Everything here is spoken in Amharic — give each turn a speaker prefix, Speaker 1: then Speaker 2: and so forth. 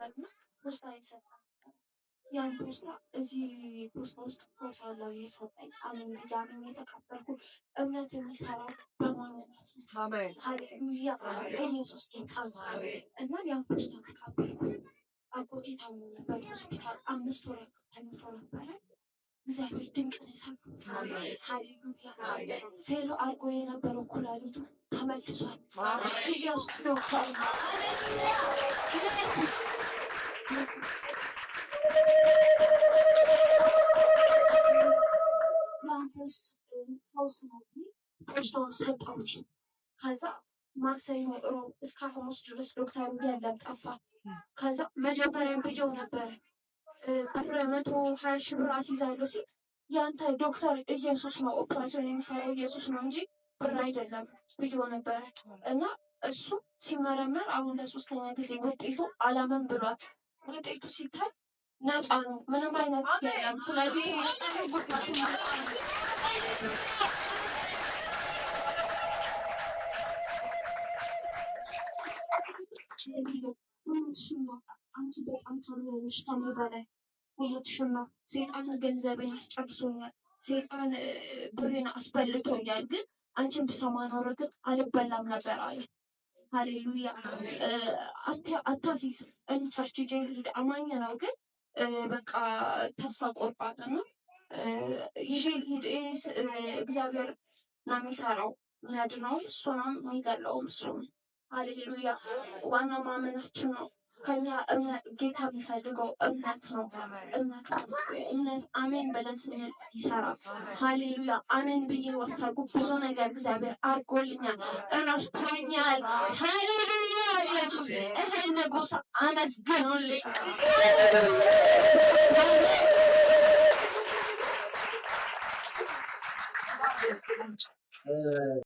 Speaker 1: ነበርና ፖስታ ይሰጣል። ያን ፖስታ እዚህ ፖስታ ውስጥ ፖስታ አለው ሰጠኝ። አሜን ብያምን የተቀበልኩ እምነት የሚሰራው በማመናት ነው። ሃሌሉያ ኢየሱስ ጌታ እና ያን ፖስታ ተቀበልኩ። አጎቴ ታሞ ነበር ሆስፒታል 5 ወር ተኝቶ ነበረ። እግዚአብሔር ድንቅ ነው የሰራው። ሃሌሉያ ፌሎ አርጎ የነበረው ኩላሊቱ ተመልሷል። ኢየሱስ ዶክተር ፖስታውን ሰጠሁት። ከዛ ማክሰኞ ሮብ እስከ ሐሙስ ድረስ ዶክተሩ ያለም ጠፋ። ከዛ መጀመሪያ ብዬው ነበረ ብር 120 ሺህ ብር አስይዛለሁ ሲል ያንተ ዶክተር ኢየሱስ ነው ኦፕራሲዮን የሚሰራው ኢየሱስ ነው እንጂ ብር አይደለም ብዬው ነበረ እና እሱ ሲመረመር አሁን ለሶስተኛ ጊዜ ውጤቱ አላመን ብሏል። ውጤቱ ሲታይ ነፃ ነው። ምንም አይነት የለም። ኩላሊቱ ነፃ ነው። ጉድባቱ ነፃ ነው። አንቺ በጣም ታምኛለሽ ከኔ በላይ እውነትሽን ነው። ሴጣን ገንዘቤን አስጨርሶኛል። ሴጣን ብሬን አስበልቶኛል። ግን አንቺን ብሰማ ኖሮ ግን አልበላም ነበር አለ። ሃሌሉያ አታሲስ እንቻች ጄል አማኝ ነው ግን በቃ ተስፋ ቆርጧል እና ይዤ ልሂድ እግዚአብሔር ነው የሚሰራው የሚያድነው እሱ ነው የሚገለውም እሱ ነው። ሃሌሉያ ዋናው ማመናችን ነው። ከኛ ጌታ የሚፈልገው እምነት ነው። እምነት አሜን ብለን ይሰራ። ሃሌሉያ አሜን ብዬ ወሰንኩ። ብዙ ነገር እግዚአብሔር አድርጎልኛል፣ ረድቶኛል። ሃሌሉያ ኢየሱስ ይሄን ንጉሥ አመስግኑልኝ።